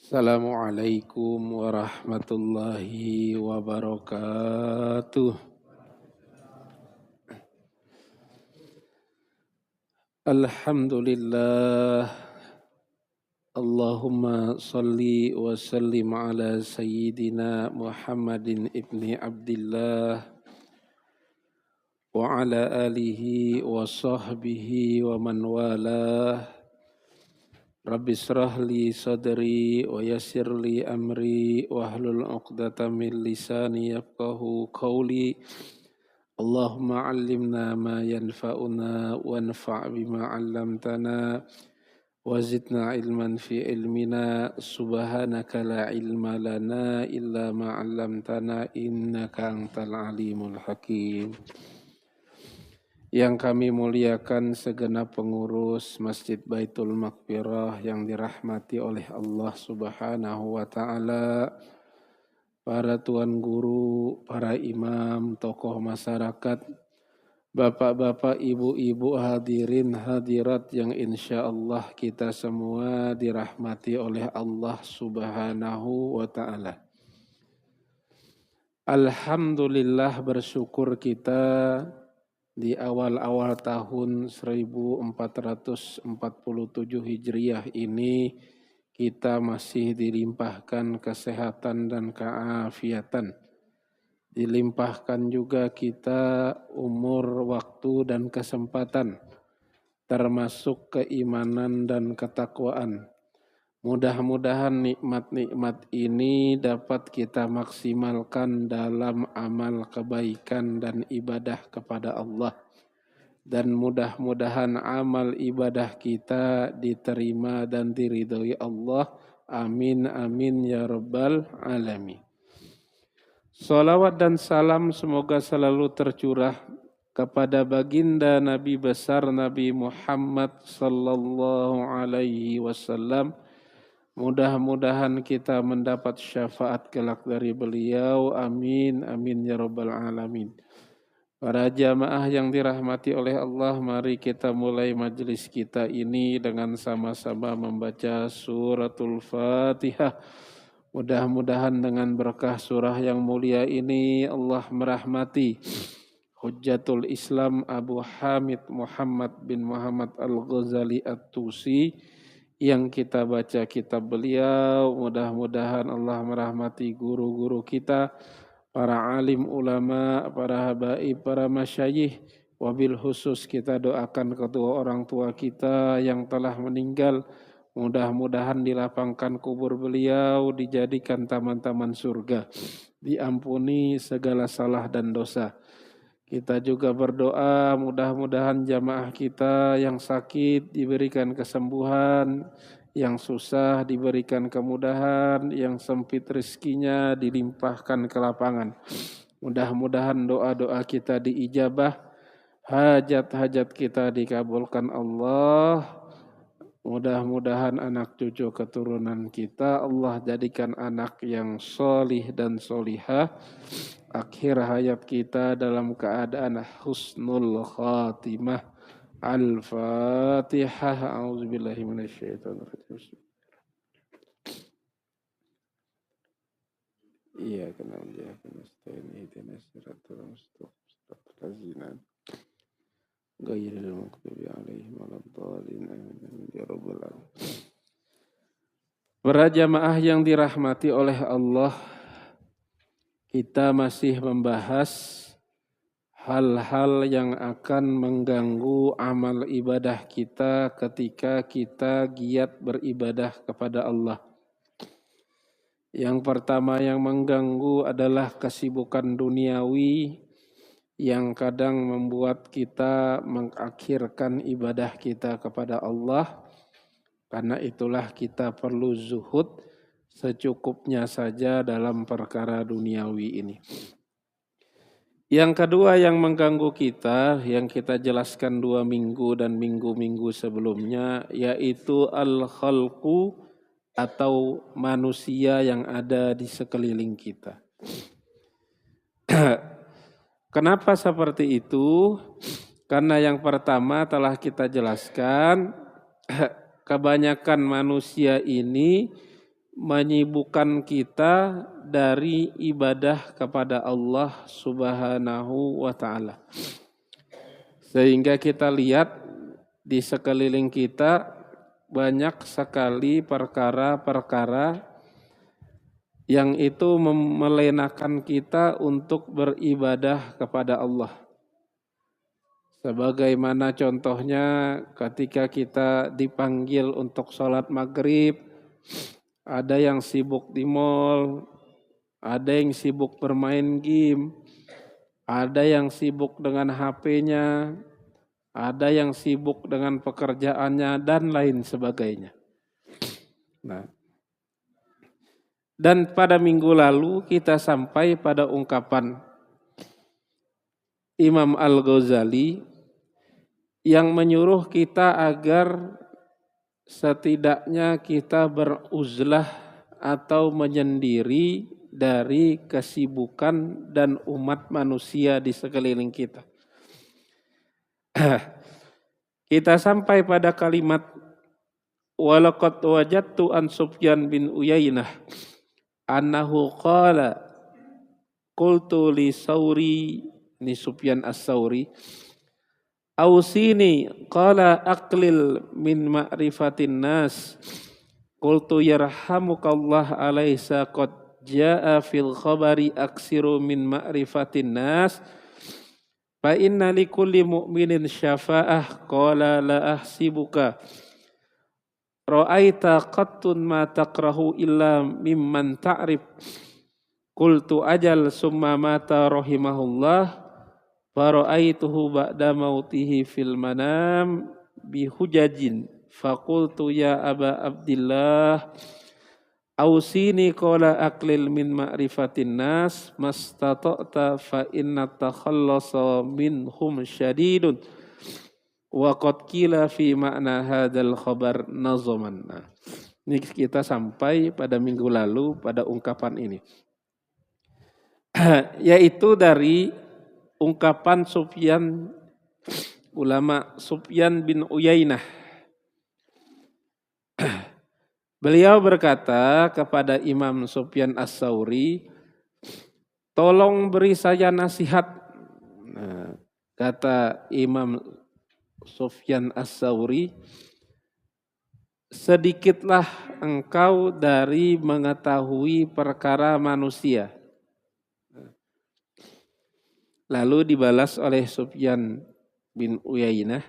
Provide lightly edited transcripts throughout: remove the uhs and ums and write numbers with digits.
Assalamualaikum warahmatullahi wabarakatuh. Alhamdulillah. Allahumma salli wa sallim ala sayyidina Muhammadin ibni Abdillah wa ala alihi wa sahbihi wa man walah. Rabbi israh li sadri wa yassir li amri wahlul 'uqdatam min lisani yafqahu qawli. Allahumma 'allimna ma yanfa'una wanfa' bima 'allamtana wa zidna ilman fi ilmina. Subhanaka la ilma lana illa ma 'allamtana innaka antal alimul hakim. Yang kami muliakan segenap pengurus Masjid Baitul Maqbirah yang dirahmati oleh Allah Subhanahu wa taala, para tuan guru, para imam, tokoh masyarakat, bapak-bapak, ibu-ibu, hadirin hadirat yang insya Allah kita semua dirahmati oleh Allah Subhanahu wa taala. Alhamdulillah, bersyukur kita di awal-awal tahun 1447 Hijriah ini kita masih dilimpahkan kesehatan dan keafiatan. Dilimpahkan juga kita umur, waktu dan kesempatan, termasuk keimanan dan ketakwaan. Mudah-mudahan nikmat-nikmat ini dapat kita maksimalkan dalam amal kebaikan dan ibadah kepada Allah. Dan mudah-mudahan amal ibadah kita diterima dan diridhoi Allah. Amin amin ya rabbal alamin. Salawat dan salam semoga selalu tercurah kepada baginda Nabi besar Nabi Muhammad sallallahu alaihi wasallam. Mudah-mudahan kita mendapat syafaat kelak dari beliau. Amin, amin ya rabbal alamin. Para jamaah yang dirahmati oleh Allah, mari kita mulai majelis kita ini dengan sama-sama membaca suratul Fatihah. Mudah-mudahan dengan berkah surah yang mulia ini Allah merahmati Hujjatul Islam Abu Hamid Muhammad bin Muhammad Al-Ghazali At-Tusi yang kita baca kitab beliau. Mudah-mudahan Allah merahmati guru-guru kita, para alim ulama, para habaib, para masyayikh. Wabil khusus kita doakan kedua orang tua kita yang telah meninggal. Mudah-mudahan dilapangkan kubur beliau, dijadikan taman-taman surga, diampuni segala salah dan dosa. Kita juga berdoa mudah-mudahan jamaah kita yang sakit diberikan kesembuhan, yang susah diberikan kemudahan, yang sempit rezekinya dilimpahkan kelapangan. Mudah-mudahan doa-doa kita diijabah, hajat-hajat kita dikabulkan Allah. Mudah-mudahan anak cucu keturunan kita Allah jadikan anak yang solih dan solihah. Akhir hayat kita dalam keadaan husnul khatimah. Al-Fatihah. A'udzubillahi minasyaitonirrajim. Iya, kenal dia, kenal ihdinas siratal mustaqim, siratal ladzina ghairil maghdubi 'alaihim waladdallin. Amin ya rabbal alamin. Para jamaah yang dirahmati oleh Allah, kita masih membahas hal-hal yang akan mengganggu amal ibadah kita ketika kita giat beribadah kepada Allah. Yang pertama yang mengganggu adalah kesibukan duniawi yang kadang membuat kita mengakhirkan ibadah kita kepada Allah. Karena itulah kita perlu zuhud secukupnya saja dalam perkara duniawi ini. Yang kedua yang mengganggu kita, yang kita jelaskan 2 minggu dan minggu-minggu sebelumnya, yaitu al-khalqu atau manusia yang ada di sekeliling kita. Kenapa seperti itu? Karena yang pertama telah kita jelaskan, kebanyakan manusia ini menyibukkan kita dari ibadah kepada Allah Subhanahu wa taala. Sehingga kita lihat di sekeliling kita banyak sekali perkara-perkara yang itu melenakan kita untuk beribadah kepada Allah. Sebagaimana contohnya ketika kita dipanggil untuk sholat maghrib, ada yang sibuk di mall, ada yang sibuk bermain game, ada yang sibuk dengan HP-nya, ada yang sibuk dengan pekerjaannya, dan lain sebagainya. Nah, dan pada minggu lalu kita sampai pada ungkapan Imam Al-Ghazali yang menyuruh kita agar setidaknya kita beruzlah atau menyendiri dari kesibukan dan umat manusia di sekeliling kita. Kita sampai pada kalimat walaqad wajadtu an Sufyan bin Uyainah annahu qala qultu li Sauri, ini Sufyan as-Sauri, ausini qala aqlil min ma'rifatin nas qultu yarhamukallah alaysa qad jaa fil khabari aksiru min ma'rifatin nas fa inna likulli mu'minin syafa'ah qala la ahsibuka ra'aita qattun ma takrahu illa mimman ta'rif qultu ajal summa mata rahimahullah fara'aituhu ba'da mautihi fil manam bihujajin faqultu ya Aba Abdillah ausini qala aqlil min ma'rifatin nas mastata'ta fa inna takhallasa minhum syadidun wa qad qila fi ma'na hadzal khabar nazaman. Nah, ini kita sampai pada minggu lalu pada ungkapan ini. Yaitu dari ungkapan Sufyan, ulama Sufyan bin Uyainah. Beliau berkata kepada Imam Sufyan as-Sauri, tolong beri saya nasihat. Nah, kata Imam Sufyan as-Sauri, sedikitlah engkau dari mengetahui perkara manusia. Lalu dibalas oleh Sufyan bin Uyainah,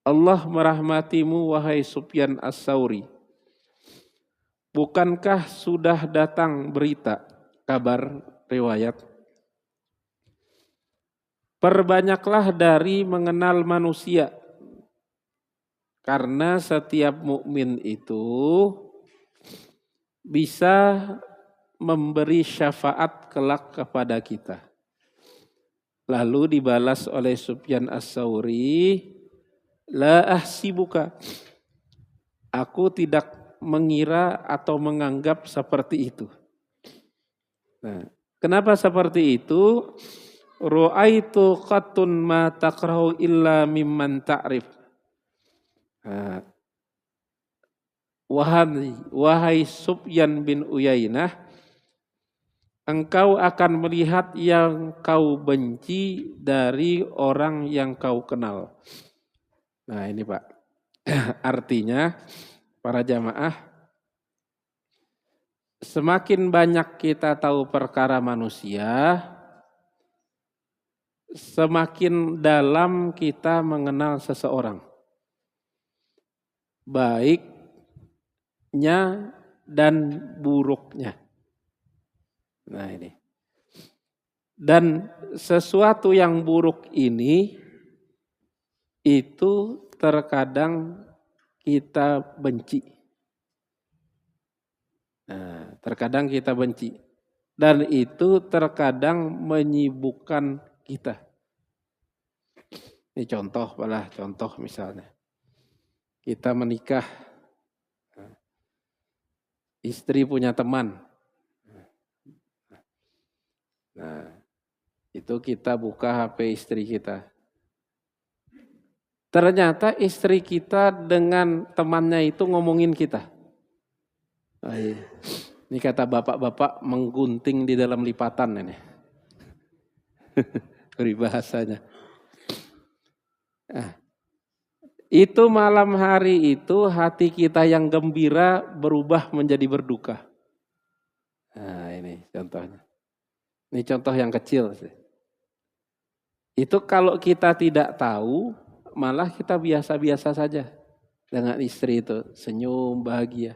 Allah merahmatimu wahai Sufyan as-Sauri. Bukankah sudah datang berita, kabar, riwayat? Perbanyaklah dari mengenal manusia. Karena setiap mukmin itu bisa memberi syafaat kelak kepada kita. Lalu dibalas oleh Sufyan as-Sauri, la ahsibuka. Aku tidak mengira atau menganggap seperti itu. Nah, kenapa seperti itu? Ru'aitu qattun ma takrahu illa mimman ta'rif. Nah, wahai Sufyan bin Uyainah, engkau akan melihat yang kau benci dari orang yang kau kenal. Nah ini Pak, artinya para jamaah, semakin banyak kita tahu perkara manusia, semakin dalam kita mengenal seseorang. Baiknya dan buruknya. Nah ini. Dan sesuatu yang buruk ini itu terkadang kita benci. Nah, terkadang kita benci. Dan itu terkadang menyibukkan kita. Ini contoh misalnya. Kita menikah. Istri punya teman. Nah, itu kita buka HP istri kita. Ternyata istri kita dengan temannya itu ngomongin kita. Oh, iya. Ini kata bapak-bapak menggunting di dalam lipatan ini. Peribahasanya. Nah, itu malam hari itu hati kita yang gembira berubah menjadi berduka. Nah ini contohnya. Ini contoh yang kecil sih. Itu kalau kita tidak tahu, malah kita biasa-biasa saja dengan istri itu, senyum, bahagia.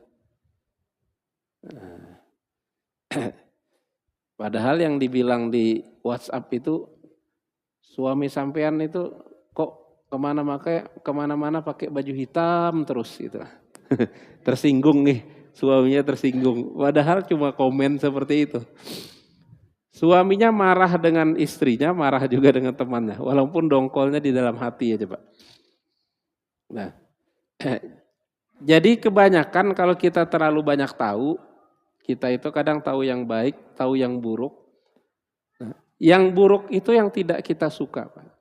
Padahal yang dibilang di WhatsApp itu, suami sampean itu kok kemana-mana pakai baju hitam terus gitu. Tersinggung nih, suaminya tersinggung. Padahal cuma komen seperti itu. Suaminya marah dengan istrinya, marah juga dengan temannya. Walaupun dongkolnya di dalam hati aja Pak. Nah, jadi kebanyakan kalau kita terlalu banyak tahu, kita itu kadang tahu yang baik, tahu yang buruk. Nah, yang buruk itu yang tidak kita suka Pak.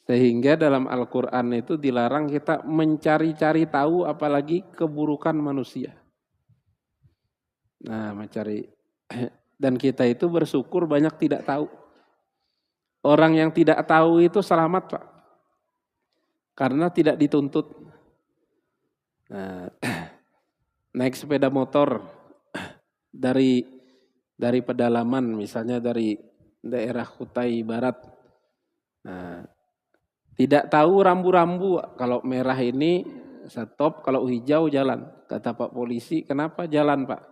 Sehingga dalam Al-Quran itu dilarang kita mencari-cari tahu apalagi keburukan manusia. Nah, mencari. Dan kita itu bersyukur banyak tidak tahu. Orang yang tidak tahu itu selamat Pak. Karena tidak dituntut. Nah, naik sepeda motor dari pedalaman, misalnya dari daerah Kutai Barat. Nah, tidak tahu rambu-rambu, kalau merah ini stop, kalau hijau jalan. Kata Pak polisi, kenapa jalan Pak?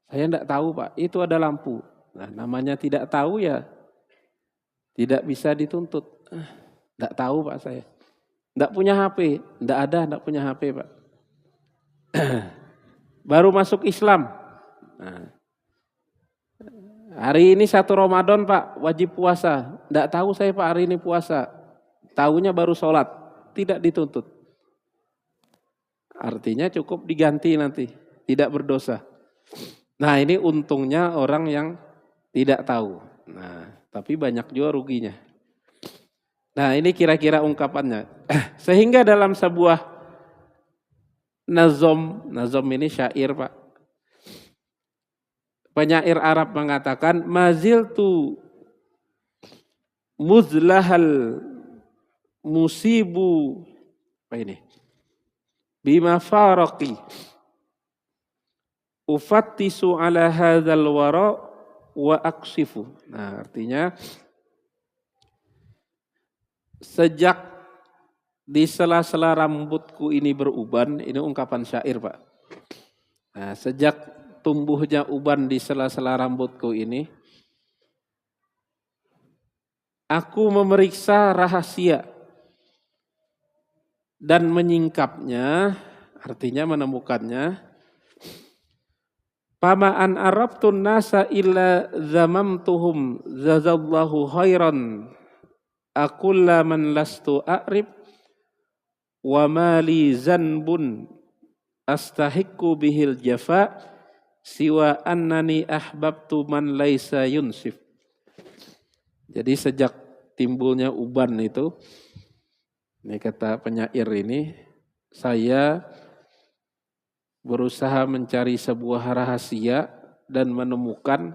Saya tidak tahu Pak, itu ada lampu. Nah, namanya tidak tahu ya tidak bisa dituntut. Tidak tahu Pak saya. Tidak punya HP, tidak punya HP Pak. Baru masuk Islam. Nah, hari ini 1 Ramadan Pak, wajib puasa. Tidak tahu saya Pak hari ini puasa. Tahunya baru sholat, tidak dituntut. Artinya cukup diganti nanti, tidak berdosa. Nah ini untungnya orang yang tidak tahu. Nah tapi banyak juga ruginya. Nah ini kira-kira ungkapannya. Sehingga dalam sebuah nazom ini syair Pak. Penyair Arab mengatakan, maziltu muzlahal musibu, apa ini? Bima faraqi ufattisu ala hadzal wara wa aksifu. Nah, artinya sejak di sela-sela rambutku ini beruban, ini ungkapan syair Pak. Nah, sejak tumbuhnya uban di sela-sela rambutku ini, aku memeriksa rahasia dan menyingkapnya, artinya menemukannya. Pamaan arabtun nasa illa zamamtuhum zazallahu khairan akulla man lastu a'rib wa mali zanbun astahiqu bihil jafa siwa annani ahbabtu man laisa yunsif. Jadi sejak timbulnya uban itu, ini kata penyair ini, saya berusaha mencari sebuah rahasia dan menemukan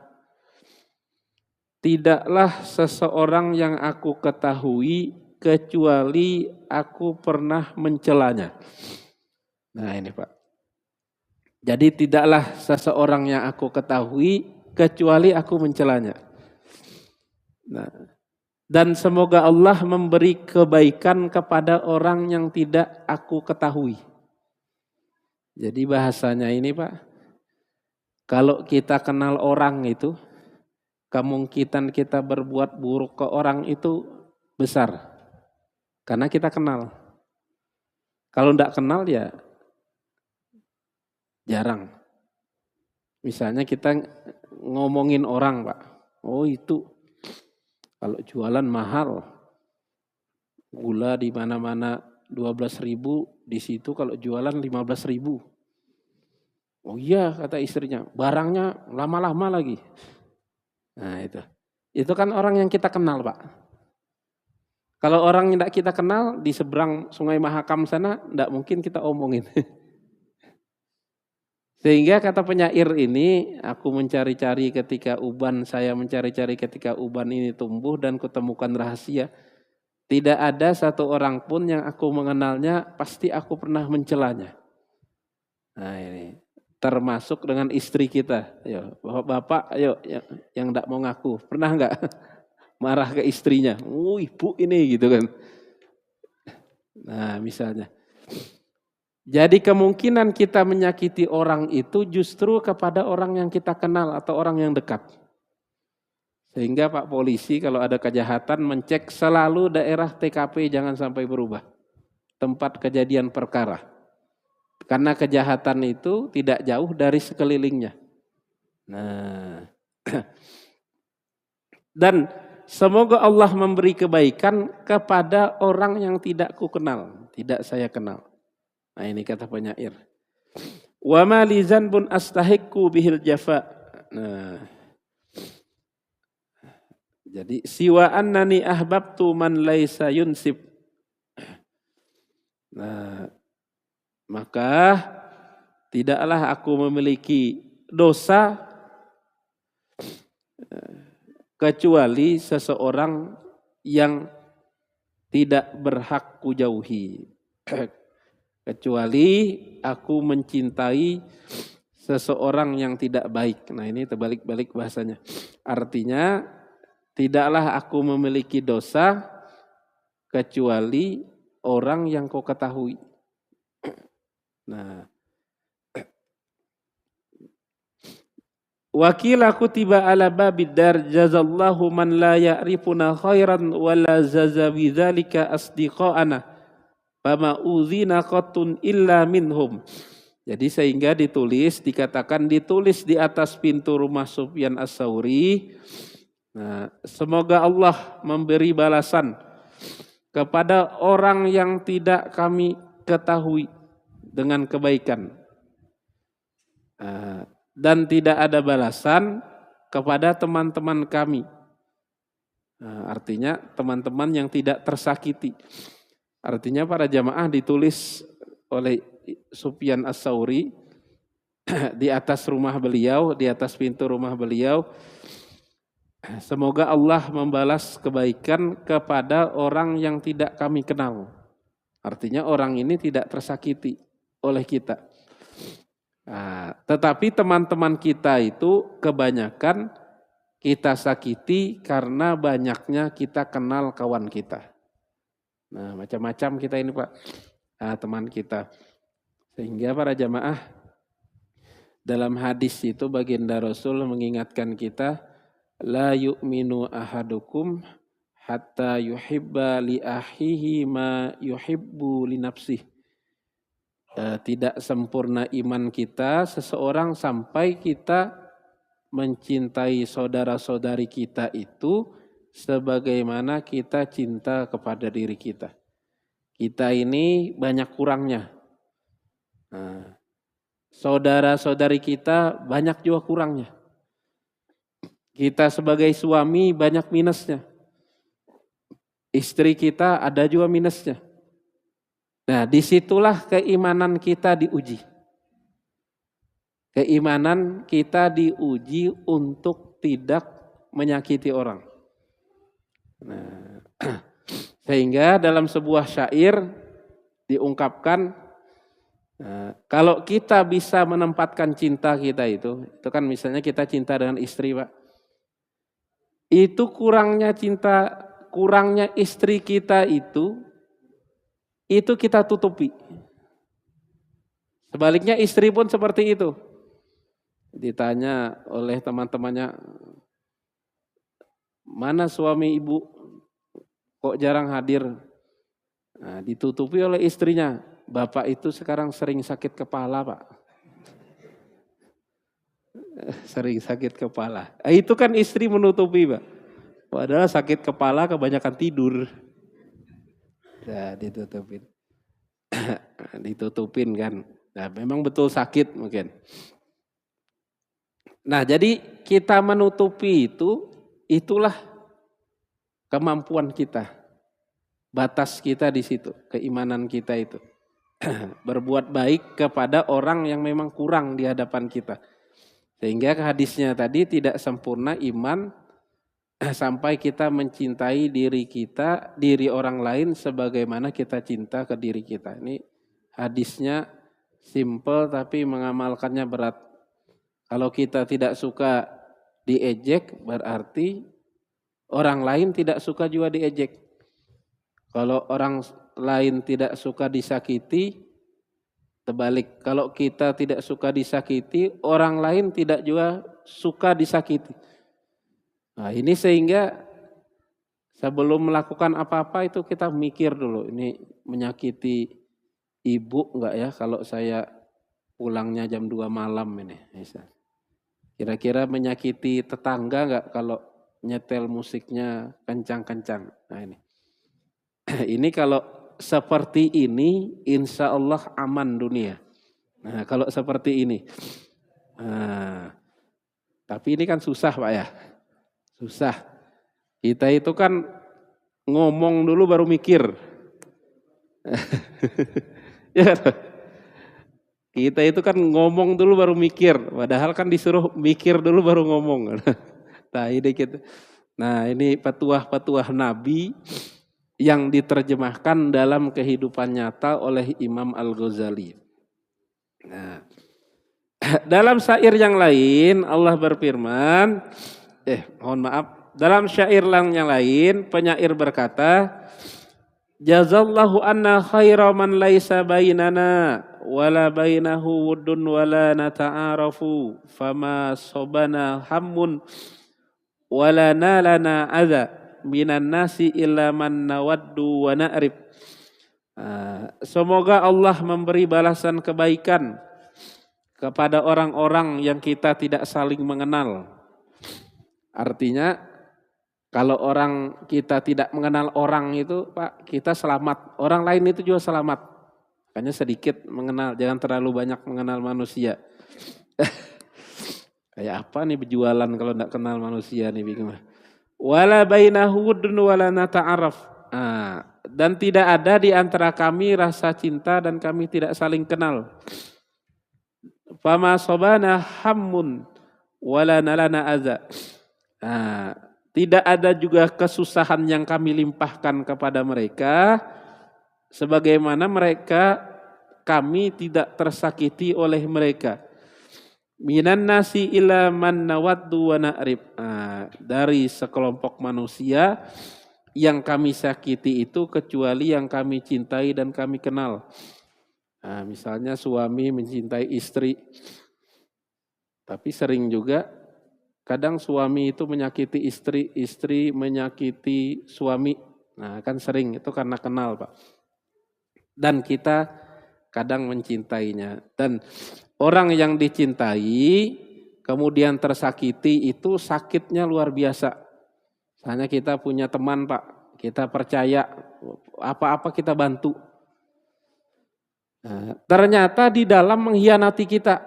tidaklah seseorang yang aku ketahui kecuali aku pernah mencelanya. Nah ini Pak. Jadi tidaklah seseorang yang aku ketahui kecuali aku mencelanya. Nah, dan semoga Allah memberi kebaikan kepada orang yang tidak aku ketahui. Jadi bahasanya ini Pak, kalau kita kenal orang itu, kemungkinan kita berbuat buruk ke orang itu besar. Karena kita kenal. Kalau tidak kenal ya jarang. Misalnya kita ngomongin orang Pak, oh itu kalau jualan mahal, gula di mana-mana 12.000, di situ kalau jualan 15.000. Oh iya kata istrinya, barangnya lama-lama lagi. Nah itu kan orang yang kita kenal Pak. Kalau orang yang tidak kita kenal di seberang Sungai Mahakam sana, tidak mungkin kita omongin. Sehingga kata penyair ini, aku mencari-cari ketika uban, saya mencari-cari ketika uban ini tumbuh dan kutemukan rahasia. Tidak ada satu orang pun yang aku mengenalnya, pasti aku pernah mencelanya. Nah ini, termasuk dengan istri kita. Ayo, bapak, ayo yang tidak mau ngaku, pernah nggak marah ke istrinya? Ibu ini gitu kan. Nah misalnya. Jadi kemungkinan kita menyakiti orang itu justru kepada orang yang kita kenal atau orang yang dekat. Sehingga Pak Polisi kalau ada kejahatan mencek selalu daerah TKP jangan sampai berubah. Tempat kejadian perkara. Karena kejahatan itu tidak jauh dari sekelilingnya. Nah, dan semoga Allah memberi kebaikan kepada orang yang tidak ku kenal, tidak saya kenal. Nah ini kata penyair. Wa ma li zanbun astahiqqu bihil jafa. Nah. Jadi siwa annani ahbabtu man laisa yunsib. Nah, maka tidaklah aku memiliki dosa kecuali seseorang yang tidak berhak kujauhi. Kecuali aku mencintai seseorang yang tidak baik. Nah ini terbalik-balik bahasanya. Artinya tidaklah aku memiliki dosa kecuali orang yang kau ketahui. Nah, wakila kutiba ala babid dar jazallahu man la ya'rifuna khairan wa la zaza bidzalika asdiqana. Fama uzina qattun illa minhum. Jadi sehingga dikatakan ditulis di atas pintu rumah Sufyan As-Tsauri. Nah, semoga Allah memberi balasan kepada orang yang tidak kami ketahui dengan kebaikan. Dan tidak ada balasan kepada teman-teman kami. Artinya teman-teman yang tidak tersakiti. Artinya para jamaah ditulis oleh Sufyan As-Tsauri di atas rumah beliau, di atas pintu rumah beliau. Semoga Allah membalas kebaikan kepada orang yang tidak kami kenal. Artinya orang ini tidak tersakiti oleh kita. Nah, tetapi teman-teman kita itu kebanyakan kita sakiti karena banyaknya kita kenal kawan kita. Nah, macam-macam kita ini Pak, teman kita. Sehingga para jamaah dalam hadis itu baginda Rasul mengingatkan kita, la yu'minu ahadukum hatta yuhibba li akhihi ma yuhibbu li nafsihi. Tidak sempurna iman kita seseorang sampai kita mencintai saudara-saudari kita itu sebagaimana kita cinta kepada diri kita. Kita ini banyak kurangnya. Nah, saudara-saudari kita banyak juga kurangnya. Kita sebagai suami banyak minusnya. Istri kita ada juga minusnya. Nah, disitulah keimanan kita diuji. Keimanan kita diuji untuk tidak menyakiti orang. Nah, sehingga dalam sebuah syair diungkapkan, kalau kita bisa menempatkan cinta kita itu kan misalnya kita cinta dengan istri Pak. Itu kurangnya cinta, kurangnya istri kita itu kita tutupi. Sebaliknya istri pun seperti itu. Ditanya oleh teman-temannya, mana suami ibu kok jarang hadir? Nah, ditutupi oleh istrinya. Bapak itu sekarang sering sakit kepala Pak. Sering sakit kepala. Itu kan istri menutupi Pak. Padahal sakit kepala kebanyakan tidur. Nah, ditutupin. Ditutupin kan. Nah, memang betul sakit mungkin. Nah, jadi kita menutupi itulah kemampuan kita. Batas kita di situ, keimanan kita itu. berbuat baik kepada orang yang memang kurang di hadapan kita. Sehingga hadisnya tadi tidak sempurna iman sampai kita mencintai diri kita, diri orang lain sebagaimana kita cinta ke diri kita. Ini hadisnya simple tapi mengamalkannya berat. Kalau kita tidak suka diejek berarti orang lain tidak suka juga diejek. Kalau orang lain tidak suka disakiti, terbalik. Kalau kita tidak suka disakiti, orang lain tidak juga suka disakiti. Nah, ini sehingga sebelum melakukan apa-apa itu kita mikir dulu, ini menyakiti ibu enggak ya kalau saya pulangnya jam 2 malam ini. Kira-kira menyakiti tetangga enggak kalau nyetel musiknya kencang-kencang. Nah ini. Ini kalau seperti ini insya Allah aman dunia. Nah kalau seperti ini. Nah, tapi ini kan susah Pak ya. Susah. Kita itu kan ngomong dulu baru mikir. Ya, kita itu kan ngomong dulu baru mikir. Padahal kan disuruh mikir dulu baru ngomong. Nah ini kita. Nah ini petuah-petuah Nabi yang diterjemahkan dalam kehidupan nyata oleh Imam Al-Ghazali. Nah, dalam syair yang lain Allah berfirman, mohon maaf, dalam syair yang lain penyair berkata, jazallahu anna khaira man laisa bainana wala bainahu wuddun wala nata'arafu fama sobana hammun wala nalana adza minan nasi illa man nawaddu wa na'rif. Semoga Allah memberi balasan kebaikan kepada orang-orang yang kita tidak saling mengenal. Artinya kalau orang kita tidak mengenal orang itu Pak, kita selamat. Orang lain itu juga selamat. Makanya sedikit mengenal, jangan terlalu banyak mengenal manusia. Kayak apa nih berjualan kalau tidak kenal manusia nih bingung. Wala bainahu wuddun wala nata'araf. Dan tidak ada di antara kami rasa cinta dan kami tidak saling kenal. Fama sobana hammun wala nalana aza. Tidak ada juga kesusahan yang kami limpahkan kepada mereka, sebagaimana kami tidak tersakiti oleh mereka. Minan nasi ila man nawaddu wa na'rib. Dari sekelompok manusia yang kami sakiti itu kecuali yang kami cintai dan kami kenal. Misalnya suami mencintai istri, tapi sering juga kadang suami itu menyakiti istri, istri menyakiti suami. Nah kan sering itu karena kenal Pak. Dan kita kadang mencintainya. Dan orang yang dicintai kemudian tersakiti itu sakitnya luar biasa. Misalnya kita punya teman Pak, kita percaya apa-apa kita bantu. Ternyata di dalam mengkhianati kita.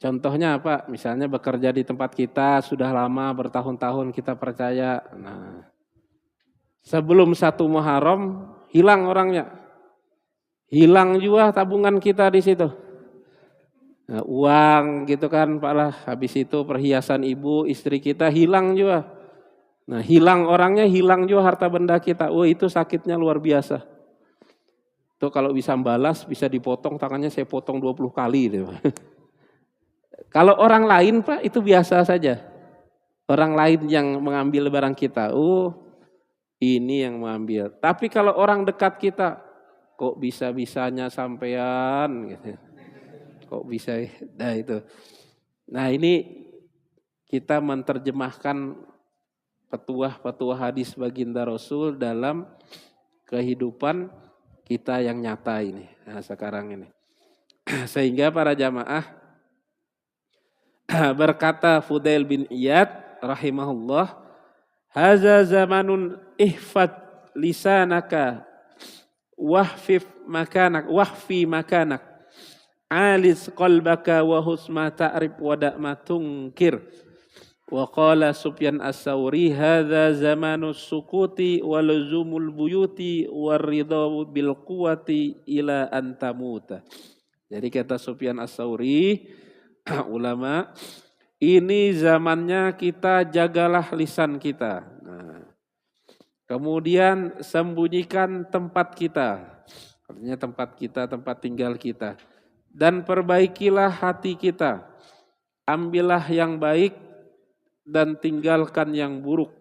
Contohnya apa? Misalnya bekerja di tempat kita sudah lama bertahun-tahun kita percaya. Sebelum 1 Muharram hilang orangnya, hilang juga tabungan kita di situ. Uang gitu kan Pak lah. Habis itu perhiasan ibu, istri kita hilang juga. Hilang orangnya, hilang juga harta benda kita. Itu sakitnya luar biasa. Itu kalau bisa balas, bisa dipotong tangannya saya potong 20 kali. Gitu. Kalau orang lain Pak itu biasa saja. Orang lain yang mengambil barang kita, ini yang mengambil. Tapi kalau orang dekat kita, kok bisa-bisanya sampean gitu. Kok bisa, itu. Nah ini kita menerjemahkan petuah-petuah hadis baginda Rasul dalam kehidupan kita yang nyata ini, sekarang ini. Sehingga para jamaah berkata Fudail bin Iyad rahimahullah, haza zamanun ihfad lisanaka wahfi makanak alis qalbaka wa husma ta'rif wa da'ma tunkir. Wa qala Sufyan As-Tsauri hadza zamanus sukuti wa luzumul buyuti waridha bil quwati ila an tamuta. Jadi kata Sufyan As-Tsauri ulama, ini zamannya kita jagalah lisan kita. Nah, kemudian sembunyikan tempat kita. Artinya tempat kita, tempat tinggal kita. Dan perbaikilah hati kita. Ambillah yang baik dan tinggalkan yang buruk.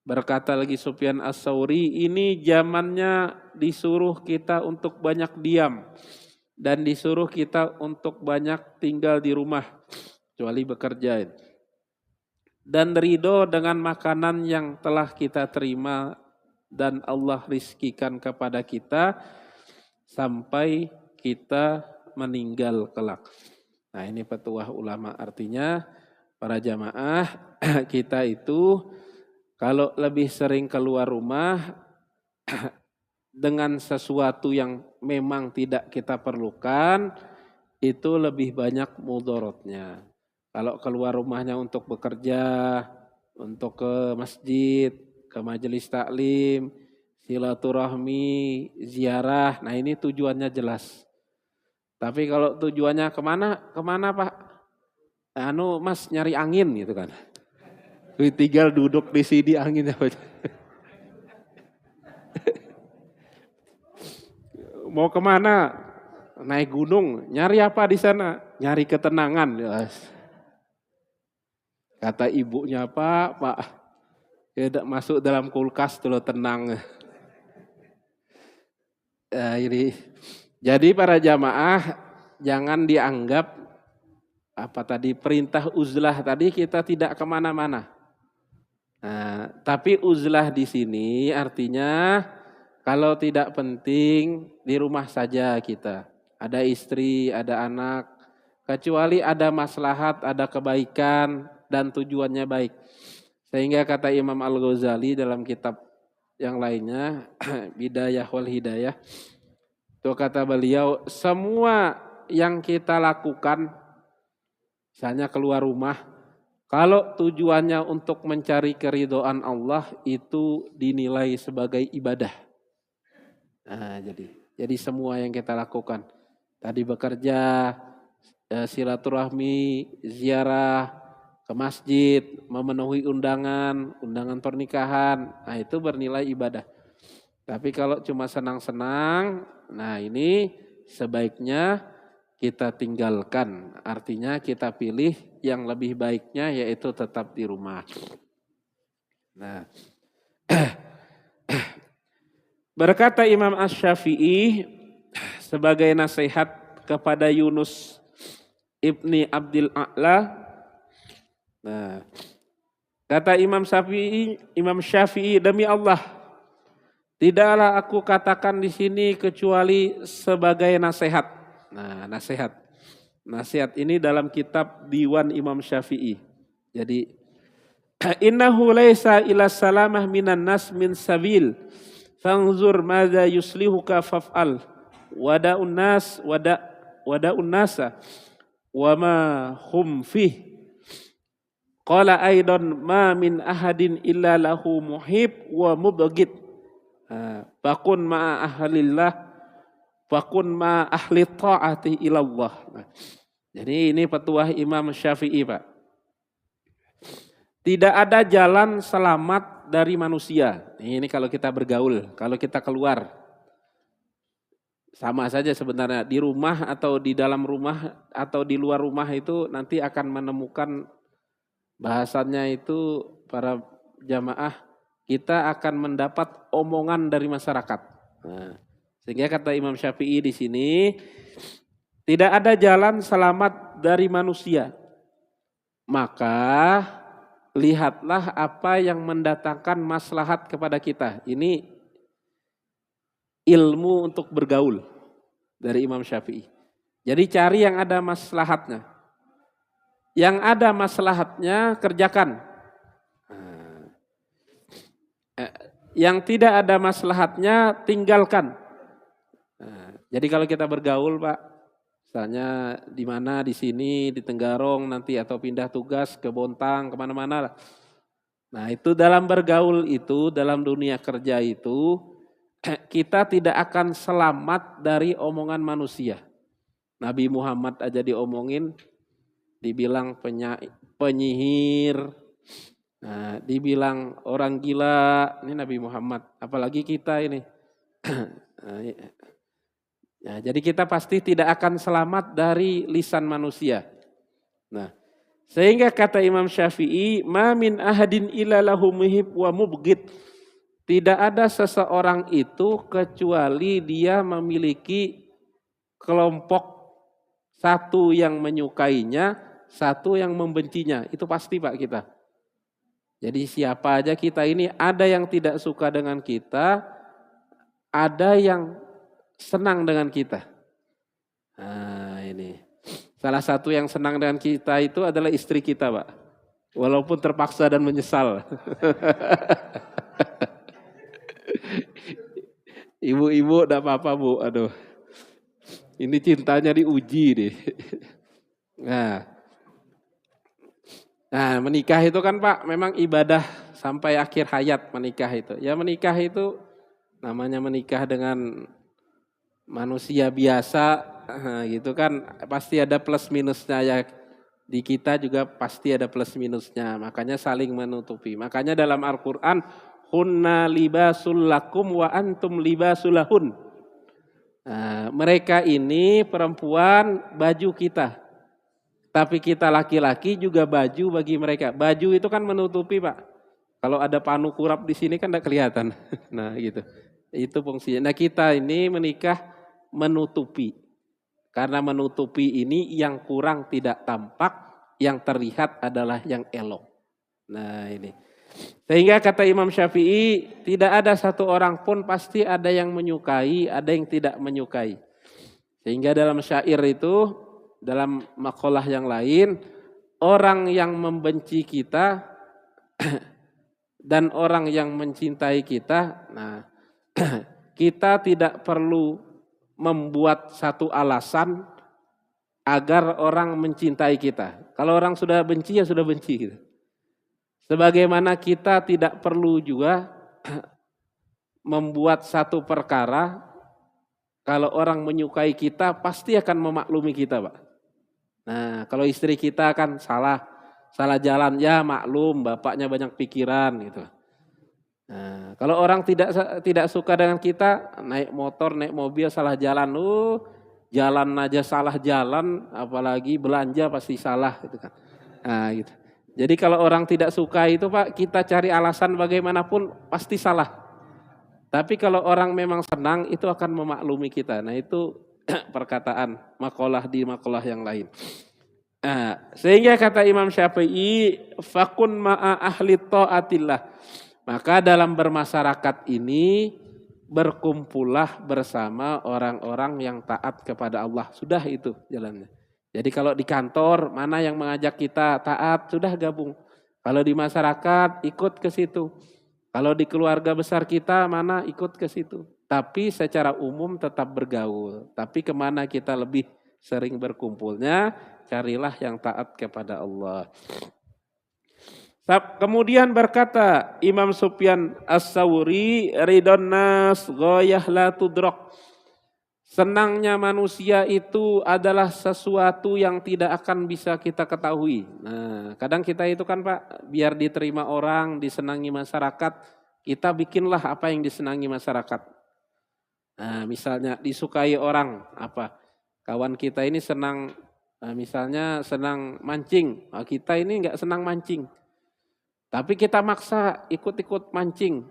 Berkata lagi Sufyan As-Tsauri, ini zamannya disuruh kita untuk banyak diam. Dan disuruh kita untuk banyak tinggal di rumah. Kecuali bekerja. Dan ridho dengan makanan yang telah kita terima dan Allah rizkikan kepada kita sampai kita meninggal kelak. Nah ini petuah ulama, artinya para jamaah kita itu kalau lebih sering keluar rumah dengan sesuatu yang memang tidak kita perlukan itu lebih banyak mudorotnya. Kalau keluar rumahnya untuk bekerja, untuk ke masjid, ke majelis taklim, silaturahmi, ziarah, nah ini tujuannya jelas. Tapi kalau tujuannya kemana Pak? Mas nyari angin gitu kan. Tinggal duduk di sini angin apa? Mau kemana? Naik gunung. Nyari apa di sana? Nyari ketenangan. Kata ibunya Pak, ya masuk dalam kulkas dulu tenang. Ini. Jadi para jamaah jangan dianggap perintah uzlah tadi kita tidak kemana-mana. Nah, tapi uzlah di sini artinya kalau tidak penting di rumah saja kita. Ada istri, ada anak, kecuali ada maslahat, ada kebaikan dan tujuannya baik. Sehingga kata Imam Al-Ghazali dalam kitab yang lainnya, Bidayah wal Hidayah, itu kata beliau, semua yang kita lakukan, misalnya keluar rumah, kalau tujuannya untuk mencari keridhaan Allah, itu dinilai sebagai ibadah. Nah, jadi semua yang kita lakukan, tadi bekerja, silaturahmi, ziarah, ke masjid, memenuhi undangan pernikahan, nah itu bernilai ibadah. Tapi kalau cuma senang-senang, nah ini sebaiknya kita tinggalkan. Artinya kita pilih yang lebih baiknya yaitu tetap di rumah. Nah, berkata Imam Asy-Syafi'i sebagai nasihat kepada Yunus ibni Abdil A'la. Nah, kata Imam Syafi'i, demi Allah, tidaklah aku katakan di sini kecuali sebagai nasihat. Nah, nasihat ini dalam kitab Diwan Imam Syafi'i. Jadi, innahu laisa ila salamah minan nas min sabil. Fangzur madza yuslihuka faf'al. Wada'un nasa wa ma hum fih. Qala aidan ma min ahadin illa lahu muhib wa mubghid. Fakun ma'a ahlillah, fakun ma'a ahli ta'ati ilallah. Jadi ini petuah Imam Syafi'i Pak. Tidak ada jalan selamat dari manusia. Ini kalau kita bergaul, kalau kita keluar. Sama saja sebenarnya di rumah atau di dalam rumah atau di luar rumah itu nanti akan menemukan bahasanya itu para jamaah, kita akan mendapat omongan dari masyarakat. Nah, sehingga kata Imam Syafi'i di sini, tidak ada jalan selamat dari manusia. Maka lihatlah apa yang mendatangkan maslahat kepada kita. Ini ilmu untuk bergaul dari Imam Syafi'i. Jadi cari yang ada maslahatnya. Yang ada maslahatnya kerjakan. Yang tidak ada maslahatnya tinggalkan. Jadi kalau kita bergaul Pak, Misalnya di mana, di sini, di Tenggarong nanti atau pindah tugas ke Bontang, kemana-mana lah. Nah itu dalam bergaul itu, dalam dunia kerja itu, kita tidak akan selamat dari omongan manusia. Nabi Muhammad aja diomongin, dibilang penyihir, nah, dibilang orang gila, ini Nabi Muhammad, apalagi kita ini. Nah, jadi kita pasti tidak akan selamat dari lisan manusia. Nah, sehingga kata Imam Syafi'i, "Ma min ahadin illa lahu muhib wa mubghid." Tidak ada seseorang itu kecuali dia memiliki kelompok, satu yang menyukainya, satu yang membencinya. Itu pasti Pak kita. Jadi siapa aja kita ini, ada yang tidak suka dengan kita, ada yang senang dengan kita. Nah ini. Salah satu yang senang dengan kita itu adalah istri kita Pak. Walaupun terpaksa dan menyesal. Ibu-ibu enggak apa-apa Bu, aduh. Ini cintanya diuji deh. Nah menikah itu kan Pak memang ibadah sampai akhir hayat menikah itu. Ya menikah itu namanya menikah dengan manusia biasa gitu kan pasti ada plus minusnya ya. Di kita juga pasti ada plus minusnya. Makanya saling menutupi. Makanya dalam Al-Quran, hunna libasul lakum wa antum libasul lahun. Nah, mereka ini perempuan baju kita. Tapi kita laki-laki juga baju bagi mereka. Baju itu kan menutupi Pak. Kalau ada panu kurap di sini kan tidak kelihatan. Nah gitu. Itu fungsinya. Nah kita ini menikah menutupi. Karena menutupi ini yang kurang tidak tampak, yang terlihat adalah yang elok. Nah ini. Sehingga kata Imam Syafi'i, tidak ada satu orang pun pasti ada yang menyukai, ada yang tidak menyukai. Sehingga dalam syair itu, dalam makalah yang lain, orang yang membenci kita dan orang yang mencintai kita, nah kita tidak perlu membuat satu alasan agar orang mencintai kita. Kalau orang sudah benci ya sudah benci gitu. Sebagaimana kita tidak perlu juga membuat satu perkara kalau orang menyukai kita pasti akan memaklumi kita, Pak. Nah, kalau istri kita kan salah jalan ya maklum, bapaknya banyak pikiran gitu. Nah, kalau orang tidak suka dengan kita, naik motor, naik mobil salah jalan, jalan aja salah jalan, apalagi belanja pasti salah gitu kan. Nah, gitu. Jadi kalau orang tidak suka itu Pak, kita cari alasan bagaimanapun pasti salah. Tapi kalau orang memang senang itu akan memaklumi kita. Nah, itu perkataan makalah di makalah yang lain. Nah, sehingga kata Imam Syafi'i, fakun ma'a ahli ta'atillah. Maka dalam bermasyarakat ini berkumpullah bersama orang-orang yang taat kepada Allah. Sudah itu jalannya. Jadi kalau di kantor mana yang mengajak kita taat sudah gabung. Kalau di masyarakat ikut ke situ. Kalau di keluarga besar kita mana ikut ke situ. Tapi secara umum tetap bergaul. Tapi kemana kita lebih sering berkumpulnya, carilah yang taat kepada Allah. Kemudian berkata Imam Sufyan As-Sawri, ridon nas ghayah la tudrak. Senangnya manusia itu adalah sesuatu yang tidak akan bisa kita ketahui. Nah, kadang kita itu kan Pak, biar diterima orang, disenangi masyarakat, kita bikinlah apa yang disenangi masyarakat. Nah, misalnya disukai orang, apa? Kawan kita ini senang, misalnya senang mancing, nah, kita ini enggak senang mancing. Tapi kita maksa ikut-ikut mancing.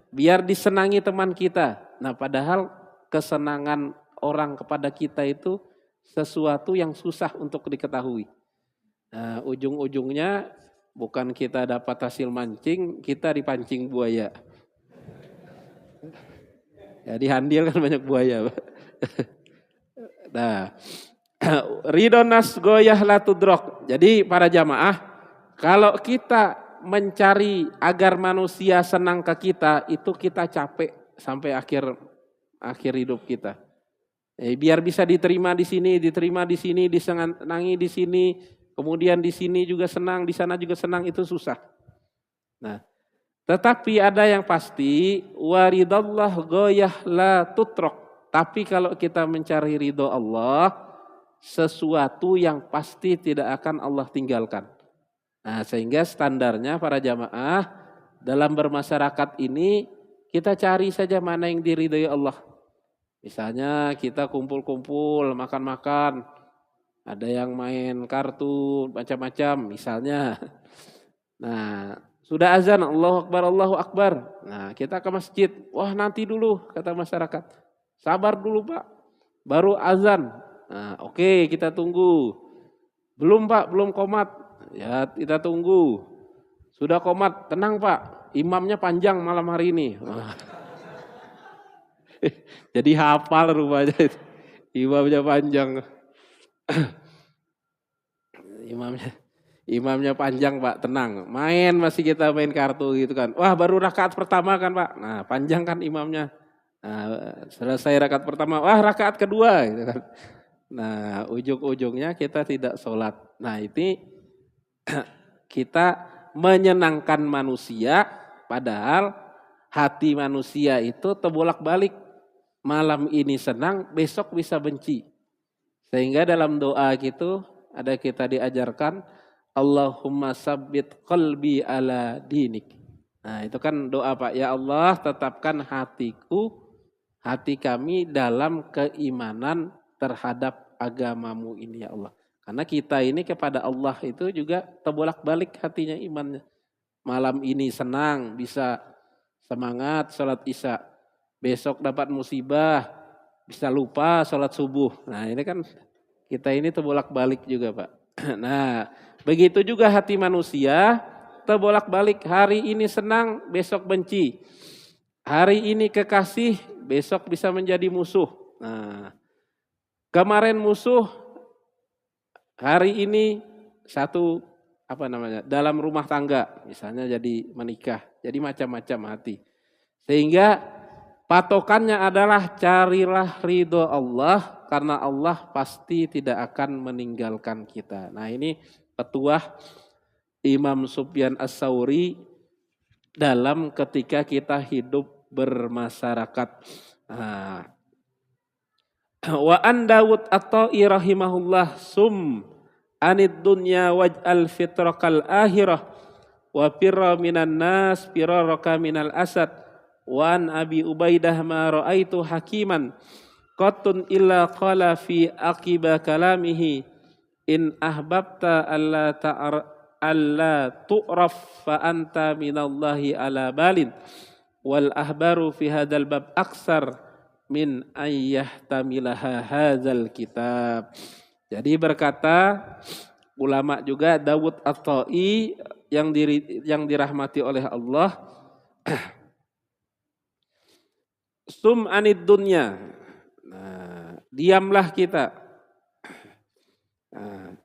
Biar disenangi teman kita. Nah padahal kesenangan orang kepada kita itu sesuatu yang susah untuk diketahui. Nah, ujung-ujungnya bukan kita dapat hasil mancing, kita dipancing buaya. Ya di Handil kan banyak buaya. Nah, ridonas goyah la tudrok. Jadi para jamaah, kalau kita mencari agar manusia senang ke kita, itu kita capek sampai akhir hidup kita. Biar bisa diterima di sini, disenangi di sini, kemudian di sini juga senang, di sana juga senang, itu susah. Nah, tetapi ada yang pasti, waridallah goyah la tutrok. Tapi kalau kita mencari ridho Allah, sesuatu yang pasti tidak akan Allah tinggalkan. Nah, sehingga standarnya para jamaah dalam bermasyarakat ini, kita cari saja mana yang diridhoi Allah. Misalnya kita kumpul-kumpul, makan-makan, ada yang main kartu, macam-macam misalnya. Nah, sudah azan, Allahu Akbar, Allahu Akbar. Nah, kita ke masjid. Wah, nanti dulu, kata masyarakat. Sabar dulu, Pak. Baru azan. Nah, oke, kita tunggu. Belum, Pak, belum komat. Ya, kita tunggu. Sudah komat, tenang, Pak. Imamnya panjang malam hari ini. Jadi hafal rupanya itu. Imamnya panjang. Imamnya panjang, Pak, tenang. Main masih kita main kartu gitu kan. Wah, baru rakaat pertama kan, Pak. Nah, panjang kan imamnya. Nah, selesai rakaat pertama, wah rakaat kedua gitu kan. Nah, ujung-ujungnya kita tidak sholat. Nah, ini kita menyenangkan manusia, padahal hati manusia itu terbolak-balik. Malam ini senang, besok bisa benci. Sehingga dalam doa gitu ada kita diajarkan, Allahumma sabbit qalbi ala dinik. Nah, itu kan doa, Pak. Ya Allah, tetapkan hati kami dalam keimanan terhadap agamamu ini ya Allah. Karena kita ini kepada Allah itu juga terbolak-balik hatinya imannya. Malam ini senang, bisa semangat sholat isya. Besok dapat musibah, bisa lupa sholat subuh. Nah, ini kan kita ini terbolak-balik juga, Pak. Nah, begitu juga hati manusia terbolak-balik. Hari ini senang, besok benci. Hari ini kekasih, besok bisa menjadi musuh. Nah, kemarin musuh, hari ini satu dalam rumah tangga, misalnya jadi menikah, jadi macam-macam hati. Sehingga patokannya adalah carilah ridho Allah, karena Allah pasti tidak akan meninggalkan kita. Nah, ini petuah Imam Sufyan Ats-Tsauri dalam ketika kita hidup bermasyarakat. Nah, wa an Dawud At-Ta'i rahimahullah sum anid dunya waj'al fitrakal akhirah wa firra minan nas firaraka minal asad. Wan Abi Ubaidah ma ra'aitu hakiman qattun illa qala fi aqiba kalamihi in ahbabta alla tu'raf fa anta minallahi ala balin wal ahbaru fi hadzal bab aksar min ayyahtamilaha hadzal kitab. Jadi berkata ulama juga Dawud At-Ta'i yang dirahmati oleh Allah, sum anid dunya. Nah, diamlah kita. Nah,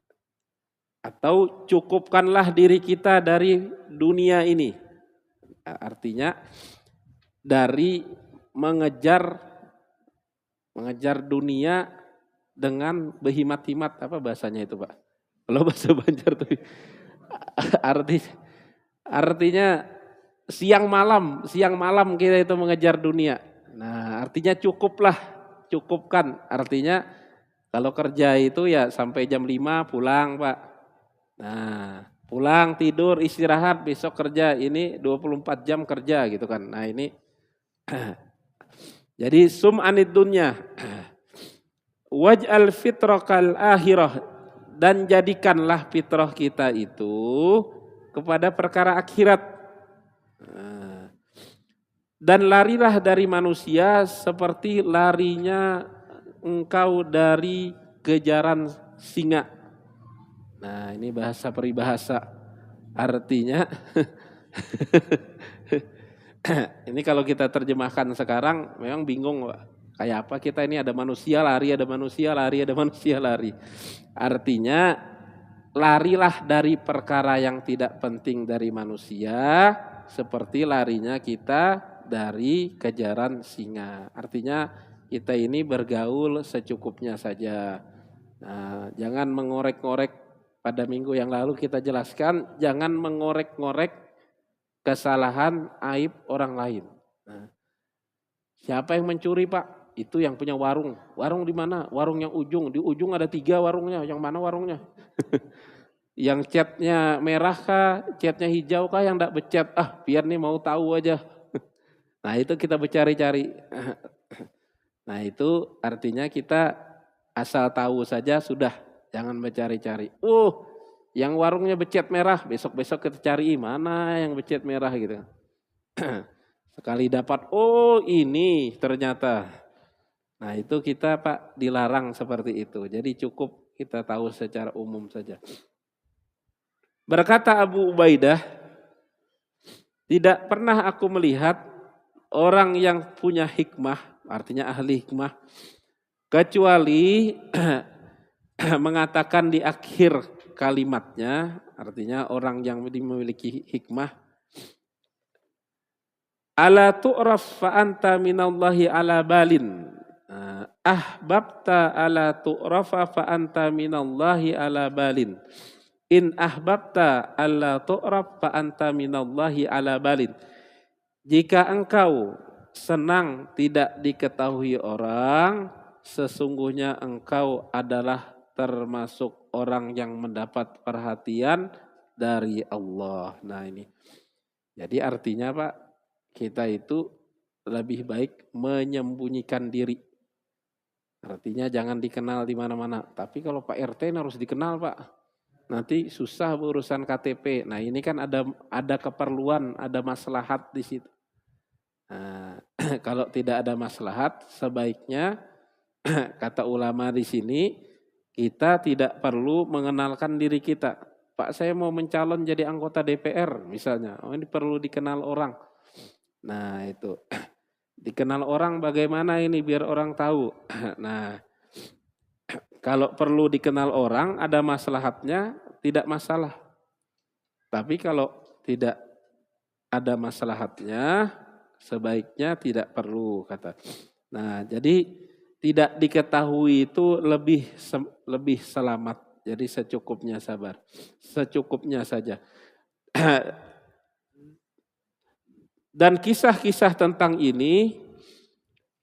atau cukupkanlah diri kita dari dunia ini. Nah, artinya dari mengejar dunia dengan berhimat-himat, apa bahasanya itu, Pak? Kalau bahasa Banjar tuh artinya siang malam kita itu mengejar dunia. Nah, artinya cukupkan. Artinya kalau kerja itu ya sampai jam 5 pulang, Pak. Nah, pulang, tidur, istirahat, besok kerja. Ini 24 jam kerja gitu kan. Nah, ini jadi sum anid dunya. Waj'al fitrakal akhirah, dan jadikanlah fitrah kita itu kepada perkara akhirat. Dan larilah dari manusia seperti larinya engkau dari kejaran singa. Nah, ini bahasa peribahasa. Artinya ini kalau kita terjemahkan sekarang memang bingung, Pak. Kayak apa kita ini, ada manusia lari, ada manusia lari, ada manusia lari. Artinya larilah dari perkara yang tidak penting dari manusia seperti larinya kita dari kejaran singa. Artinya kita ini bergaul secukupnya saja. Nah, jangan mengorek-ngorek. Pada minggu yang lalu kita jelaskan, jangan mengorek-ngorek kesalahan aib orang lain. Nah, siapa yang mencuri Pak? Itu yang punya warung. Warung di mana? Warung yang ujung. Di ujung ada 3 warungnya. Yang mana warungnya? Yang catnya merah kah? Catnya hijau kah? Yang enggak becat? Biar nih mau tahu aja. Nah itu kita bercari-cari. Nah itu artinya kita asal tahu saja sudah. Jangan bercari-cari. Yang warungnya becat merah. Besok-besok kita cari mana yang becat merah gitu. Sekali dapat, ini ternyata. Nah itu kita Pak dilarang seperti itu. Jadi cukup kita tahu secara umum saja. Berkata Abu Ubaidah, tidak pernah aku melihat orang yang punya hikmah, artinya ahli hikmah, kecuali mengatakan di akhir kalimatnya, artinya orang yang memiliki hikmah, ala tu'raf fa anta minallahi ala balin. Ahbabta ala tu'rafa fa anta minallahi ala balin. In ahbabta alla tu'raf fa anta minallahi ala balin. Jika engkau senang tidak diketahui orang, sesungguhnya engkau adalah termasuk orang yang mendapat perhatian dari Allah. Nah ini. Jadi artinya Pak, kita itu lebih baik menyembunyikan diri. Artinya jangan dikenal di mana-mana. Tapi kalau Pak RT harus dikenal Pak. Nanti susah urusan KTP. Nah ini kan ada keperluan, ada maslahat di situ. Nah, kalau tidak ada maslahat, sebaiknya kata ulama di sini kita tidak perlu mengenalkan diri kita. Pak saya mau mencalon jadi anggota DPR misalnya. Ini perlu dikenal orang. Nah itu dikenal orang bagaimana ini biar orang tahu. Nah kalau perlu dikenal orang, ada maslahatnya, tidak masalah. Tapi kalau tidak ada maslahatnya, sebaiknya tidak perlu kata. Nah, jadi tidak diketahui itu lebih selamat. Jadi secukupnya sabar, secukupnya saja. Dan kisah-kisah tentang ini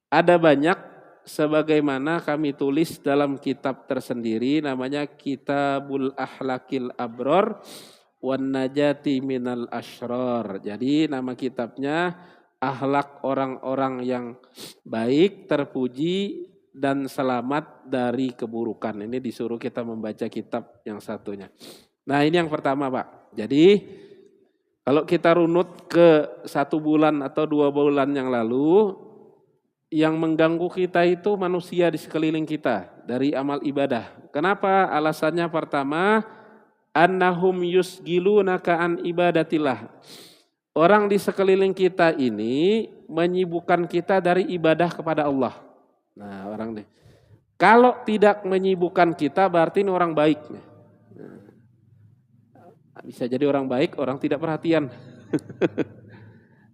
ada banyak. Sebagaimana kami tulis dalam kitab tersendiri namanya Kitabul Ahlakil Abror wan Najati Minal Ashror. Jadi nama kitabnya Akhlak orang-orang yang baik, terpuji dan selamat dari keburukan. Ini disuruh kita membaca kitab yang satunya. Nah ini yang pertama Pak. Jadi kalau kita runut ke 1 bulan atau 2 bulan yang lalu, yang mengganggu kita itu manusia di sekeliling kita dari amal ibadah. Kenapa? Alasannya pertama, annahum yusgilunaka an ibadatillah. Orang di sekeliling kita ini menyibukkan kita dari ibadah kepada Allah. Nah, orang nih. Kalau tidak menyibukkan kita berarti ini orang baik. Nah, bisa jadi orang baik, orang tidak perhatian.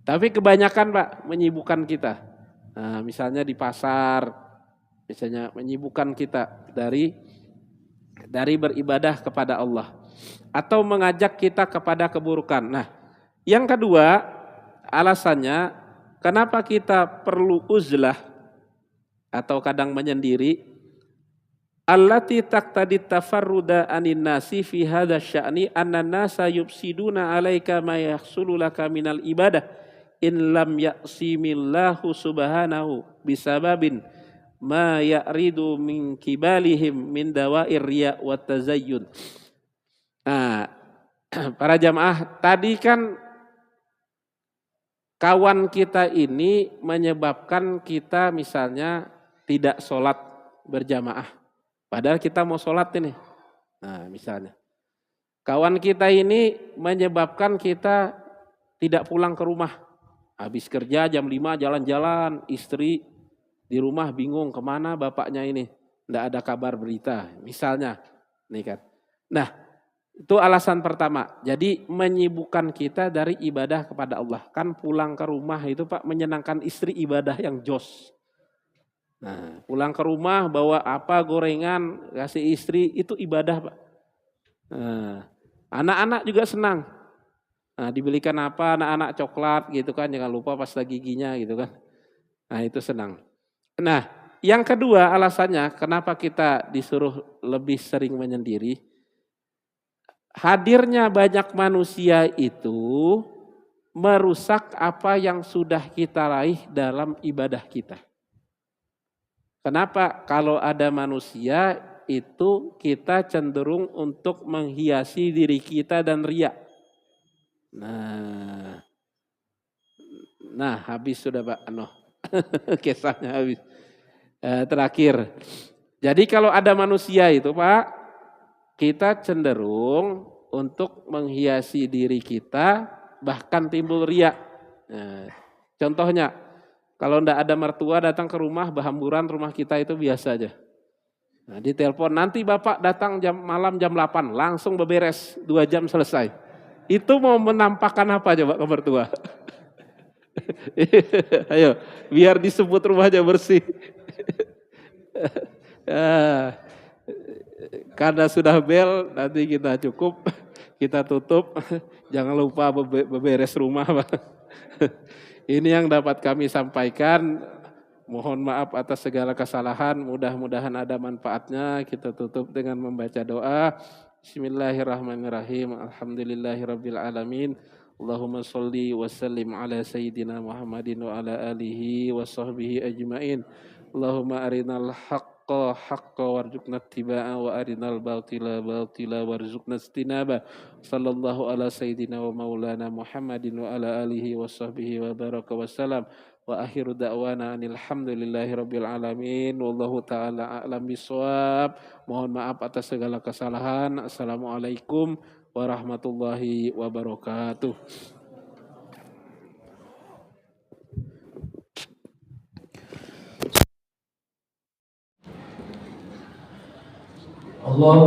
Tapi kebanyakan Pak menyibukkan kita. Nah, misalnya di pasar, misalnya menyibukkan kita dari beribadah kepada Allah. Atau mengajak kita kepada keburukan. Nah, yang kedua alasannya kenapa kita perlu uzlah atau kadang menyendiri. Allati taqtadi tafarruda anin nasi fi hadha sya'ni anna nasa yufsiduna alaika ma yahsulu laka minal ibadah. In lam ya'simillahu subhanahu bisababin ma ya'ridu min kibalihim min dawair riya wa tazayyun. Nah, para jamaah tadi kan kawan kita ini menyebabkan kita misalnya tidak sholat berjamaah. Padahal kita mau sholat ini. Nah misalnya. Kawan kita ini menyebabkan kita tidak pulang ke rumah. Habis kerja jam 5 jalan-jalan, istri di rumah bingung kemana bapaknya ini. Tidak ada kabar berita, misalnya. Nih kan. Nah, itu alasan pertama. Jadi menyibukkan kita dari ibadah kepada Allah. Kan pulang ke rumah itu Pak menyenangkan istri ibadah yang jos. Nah, pulang ke rumah bawa apa gorengan, kasih istri, itu ibadah Pak. Nah, anak-anak juga senang. Nah, dibelikan apa anak-anak coklat gitu kan, jangan lupa pasta giginya gitu kan. Nah, itu senang. Nah, yang kedua alasannya kenapa kita disuruh lebih sering menyendiri, hadirnya banyak manusia itu merusak apa yang sudah kita raih dalam ibadah kita. Kenapa? Kalau ada manusia itu kita cenderung untuk menghiasi diri kita dan riya. Nah, habis sudah Pak Anoh. Kisahnya habis. Terakhir. Jadi kalau ada manusia itu Pak, kita cenderung untuk menghiasi diri kita, bahkan timbul riya. Nah, contohnya, kalau ndak ada mertua datang ke rumah, berhamburan rumah kita itu biasa aja. Nah, ditelepon, nanti Bapak datang malam jam 8, langsung beberes, 2 jam selesai. Itu mau menampakkan apa coba ke mertua? Ayo, biar disebut rumahnya bersih. Karena sudah bel, nanti kita cukup, kita tutup. Jangan lupa beberes rumah, Pak. Ini yang dapat kami sampaikan. Mohon maaf atas segala kesalahan, mudah-mudahan ada manfaatnya. Kita tutup dengan membaca doa. Bismillahirrahmanirrahim. Alhamdulillahirabbil alamin. Allahumma sholli wa sallim ala sayyidina Muhammadin wa ala alihi wa sahbihi ajmain. Allahumma arinal haqqa warzuqna ittiba'a wa arinal batila warzuqna istinaba. Sallallahu ala sayyidina wa maulana Muhammadin wa ala alihi wa sahbihi wa baraka wa salam. Wa akhiru da'wana alhamdulillahi rabbil alamin. Wallahu ta'ala a'lam bisawab. Mohon maaf atas segala kesalahan. Assalamualaikum warahmatullahi wabarakatuh. Allah